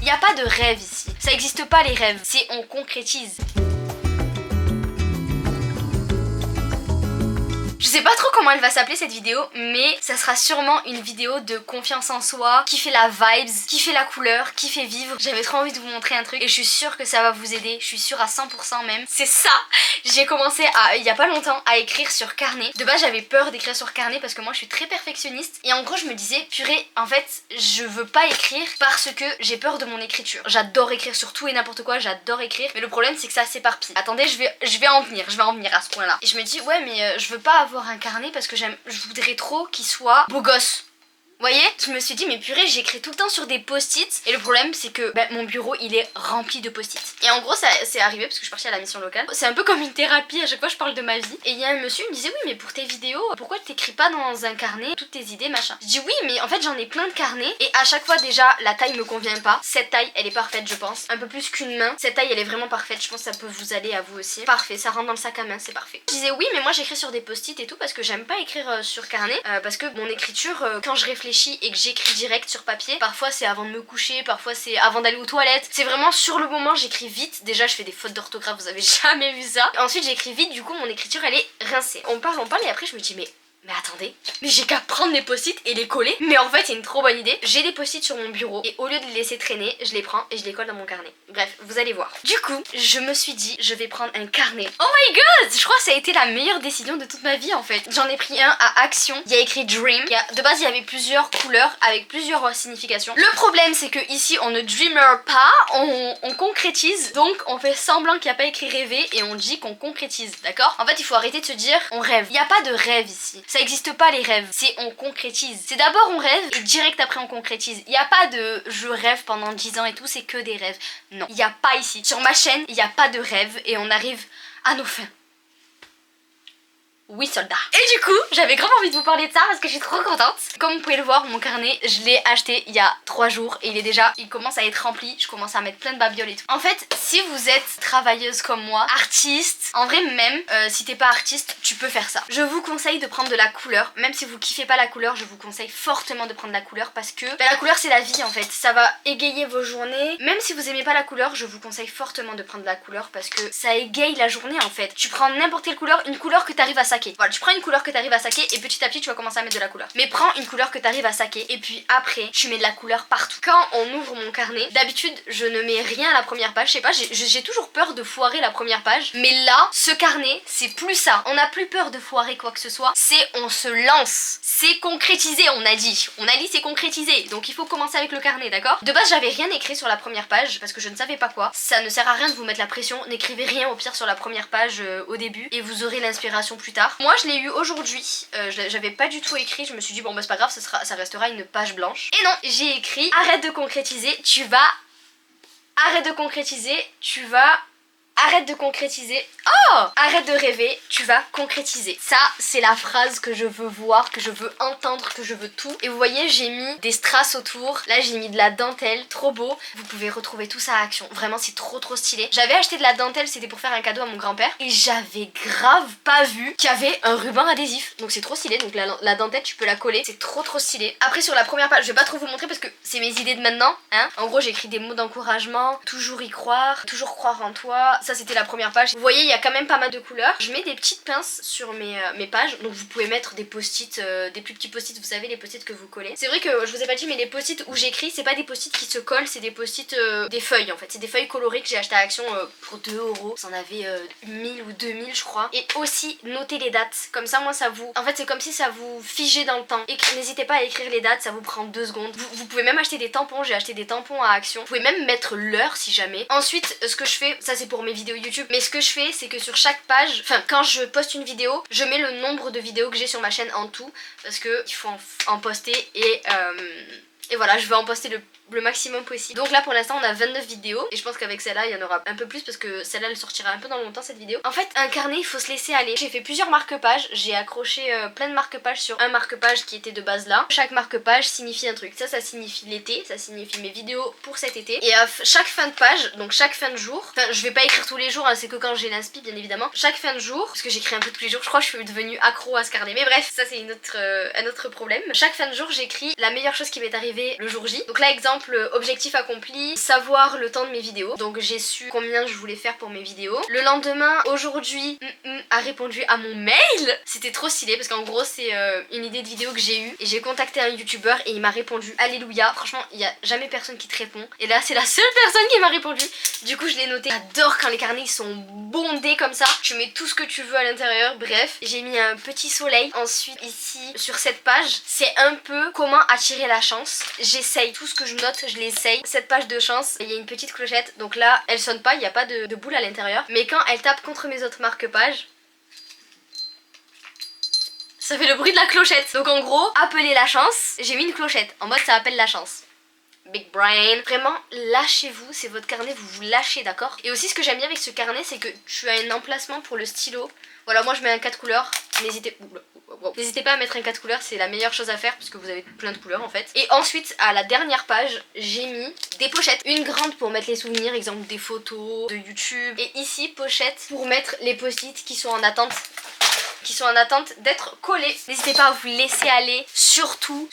n'y a pas de rêve ici. Ça n'existe pas les rêves, c'est on concrétise. Je sais pas trop comment elle va s'appeler cette vidéo, mais ça sera sûrement une vidéo de confiance en soi, qui fait la vibes, qui fait la couleur, qui fait vivre. J'avais trop envie de vous montrer un truc et je suis sûre que ça va vous aider, je suis sûre à 100% même. C'est ça. J'ai commencé il y a pas longtemps à écrire sur carnet. De base j'avais peur d'écrire sur carnet parce que moi je suis très perfectionniste et en gros je me disais purée en fait je veux pas écrire parce que j'ai peur de mon écriture. J'adore écrire sur tout et n'importe quoi, j'adore écrire, mais le problème c'est que ça s'éparpille. Attendez, je vais en venir à ce point là. Et je me dis ouais mais je veux pas avoir un carnet parce que je voudrais trop qu'il soit beau gosse. Vous voyez, je me suis dit mais purée j'écris tout le temps sur des post-it et le problème c'est que mon bureau il est rempli de post-it. Et en gros ça c'est arrivé parce que je suis partie à la mission locale. C'est un peu comme une thérapie, à chaque fois je parle de ma vie. Et il y a un monsieur qui me disait oui mais pour tes vidéos pourquoi t'écris pas dans un carnet toutes tes idées machin. Je dis oui mais en fait j'en ai plein de carnets et à chaque fois déjà la taille me convient pas. Cette taille elle est parfaite je pense, un peu plus qu'une main. Cette taille elle est vraiment parfaite, je pense que ça peut vous aller à vous aussi. Parfait, ça rentre dans le sac à main, c'est parfait. Je disais oui mais moi j'écris sur des post-it et tout parce que j'aime pas écrire sur carnet parce que mon écriture quand je réfléchis et que j'écris direct sur papier, parfois c'est avant de me coucher, parfois c'est avant d'aller aux toilettes, c'est vraiment sur le moment, j'écris vite. Déjà je fais des fautes d'orthographe, vous avez jamais vu ça. Ensuite j'écris vite, du coup mon écriture elle est rincée. On parle et après je me dis mais attendez, mais j'ai qu'à prendre les post-it et les coller. Mais en fait c'est une trop bonne idée. J'ai des post-it sur mon bureau et au lieu de les laisser traîner, je les prends et je les colle dans mon carnet. Bref, vous allez voir. Du coup, je me suis dit, je vais prendre un carnet. Oh my god, je crois que ça a été la meilleure décision de toute ma vie en fait. J'en ai pris un à Action, il y a écrit Dream. De base il y avait plusieurs couleurs avec plusieurs significations. Le problème c'est que ici on ne dreamer pas, on concrétise. Donc on fait semblant qu'il n'y a pas écrit rêver et on dit qu'on concrétise, d'accord? En fait il faut arrêter de se dire on rêve. Il n'y a pas de rêve ici. Ça n'existe pas les rêves, c'est on concrétise. C'est d'abord on rêve et direct après on concrétise. Il n'y a pas de je rêve pendant 10 ans et tout, c'est que des rêves. Non, il n'y a pas ici. Sur ma chaîne, il n'y a pas de rêve et on arrive à nos fins. Oui soldat. Et du coup j'avais grave envie de vous parler de ça parce que je suis trop contente. Comme vous pouvez le voir mon carnet je l'ai acheté il y a 3 jours et il commence à être rempli. Je commence à mettre plein de babioles et tout. En fait si vous êtes travailleuse comme moi, artiste, en vrai même si t'es pas artiste tu peux faire ça. Je vous conseille de prendre de la couleur. Même si vous kiffez pas la couleur je vous conseille fortement de prendre la couleur parce que la couleur c'est la vie en fait. Ça va égayer vos journées. Même si vous aimez pas la couleur je vous conseille fortement de prendre de la couleur parce que ça égaye la journée en fait. Tu prends n'importe quelle couleur, une couleur que t'arrives à saquer. Voilà, tu prends une couleur que t'arrives à saquer et petit à petit tu vas commencer à mettre de la couleur. Mais prends une couleur que t'arrives à saquer et puis après tu mets de la couleur partout. Quand on ouvre mon carnet, d'habitude je ne mets rien à la première page. Je sais pas, j'ai toujours peur de foirer la première page. Mais là, ce carnet, c'est plus ça. On n'a plus peur de foirer quoi que ce soit. C'est on se lance. C'est concrétisé, on a dit. On a dit c'est concrétisé. Donc il faut commencer avec le carnet, d'accord? De base j'avais rien écrit sur la première page parce que je ne savais pas quoi. Ça ne sert à rien de vous mettre la pression. N'écrivez rien au pire sur la première page au début et vous aurez l'inspiration plus tard. Moi je l'ai eu aujourd'hui, j'avais pas du tout écrit, je me suis dit bon bah c'est pas grave, ça restera une page blanche. Et non, j'ai écrit arrête de concrétiser, arrête de concrétiser, arrête de concrétiser. Oh! Arrête de rêver, tu vas concrétiser. Ça, c'est la phrase que je veux voir, que je veux entendre, que je veux tout. Et vous voyez, j'ai mis des strass autour. Là, j'ai mis de la dentelle, trop beau. Vous pouvez retrouver tout ça à Action. Vraiment, c'est trop stylé. J'avais acheté de la dentelle, c'était pour faire un cadeau à mon grand-père. Et j'avais grave pas vu qu'il y avait un ruban adhésif. Donc c'est trop stylé. Donc la dentelle, tu peux la coller. C'est trop stylé. Après, sur la première page, je vais pas trop vous montrer parce que c'est mes idées de maintenant. Hein. En gros, j'ai écrit des mots d'encouragement. Toujours y croire. Toujours croire en toi. Ça c'était la première page. Vous voyez il y a quand même pas mal de couleurs. Je mets des petites pinces sur mes pages. Donc vous pouvez mettre des post-it, des plus petits post-it, vous savez les post-it que vous collez. C'est vrai que je vous ai pas dit mais les post-it où j'écris c'est pas des post-it qui se collent, c'est des post-it, des feuilles en fait. C'est des feuilles colorées que j'ai acheté à Action pour 2 €. Vous en avez 1000 ou 2000 je crois. Et aussi notez les dates. Comme ça moi ça vous... En fait c'est comme si ça vous figeait dans le temps. Et n'hésitez pas à écrire les dates, ça vous prend 2 secondes. Vous pouvez même acheter des tampons, j'ai acheté des tampons à Action. Vous pouvez même mettre l'heure si jamais. Ensuite ce que je fais, ça c'est pour mes vidéos YouTube, mais ce que je fais c'est que sur chaque page, enfin quand je poste une vidéo, je mets le nombre de vidéos que j'ai sur ma chaîne en tout parce que il faut en poster et voilà, je vais en poster le maximum possible. Donc là pour l'instant on a 29 vidéos et je pense qu'avec celle-là il y en aura un peu plus parce que celle-là elle sortira un peu dans longtemps cette vidéo. En fait un carnet il faut se laisser aller. J'ai fait plusieurs marque-pages, j'ai accroché plein de marque-pages sur un marque-page qui était de base là. Chaque marque-page signifie un truc. Ça signifie l'été, ça signifie mes vidéos pour cet été. Et à chaque fin de page, donc chaque fin de jour, enfin je vais pas écrire tous les jours, hein, c'est que quand j'ai l'inspi bien évidemment. Chaque fin de jour, parce que j'écris un peu tous les jours, je crois que je suis devenue accro à ce carnet. Mais bref, ça c'est un autre problème. Chaque fin de jour j'écris la meilleure chose qui m'est arrivée le jour J. Donc là exemple exemple objectif accompli, savoir le temps de mes vidéos. Donc j'ai su combien je voulais faire pour mes vidéos. Le lendemain, aujourd'hui, a répondu à mon mail. C'était trop stylé parce qu'en gros c'est une idée de vidéo que j'ai eue et j'ai contacté un youtubeur et il m'a répondu. Alléluia, franchement il n'y a jamais personne qui te répond et là c'est la seule personne qui m'a répondu. Du coup je l'ai noté. J'adore quand les carnets ils sont bondés comme ça, tu mets tout ce que tu veux à l'intérieur. Bref, j'ai mis un petit soleil. Ensuite ici sur cette page c'est un peu comment attirer la chance. J'essaye, tout ce que je note je l'essaye. Cette page de chance, il y a une petite clochette, donc là elle sonne pas, il n'y a pas de boule à l'intérieur, mais quand elle tape contre mes autres marque-pages, ça fait le bruit de la clochette. Donc en gros, appeler la chance, j'ai mis une clochette en mode ça appelle la chance. Big brain. Vraiment, lâchez-vous, c'est votre carnet, vous vous lâchez, d'accord? Et aussi ce que j'aime bien avec ce carnet, c'est que tu as un emplacement pour le stylo. Voilà, moi je mets un 4 couleurs, n'hésitez pas à mettre un 4 couleurs, c'est la meilleure chose à faire parce que vous avez plein de couleurs en fait. Et ensuite, à la dernière page, j'ai mis des pochettes. Une grande pour mettre les souvenirs, exemple des photos de YouTube. Et ici, pochette pour mettre les post-it qui sont en attente d'être collés. N'hésitez pas à vous laisser aller. Surtout,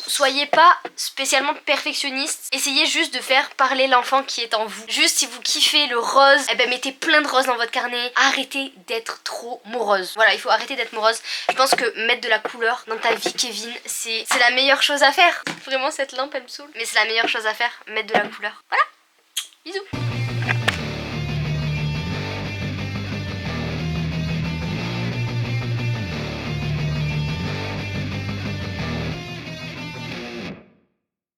soyez pas spécialement perfectionniste. Essayez juste de faire parler l'enfant qui est en vous. Juste si vous kiffez le rose, eh ben mettez plein de roses dans votre carnet. Arrêtez d'être trop morose. Voilà, il faut arrêter d'être morose. Je pense que mettre de la couleur dans ta vie, Kevin, c'est la meilleure chose à faire. Vraiment, cette lampe, elle me saoule. Mais c'est la meilleure chose à faire, mettre de la couleur. Voilà, bisous.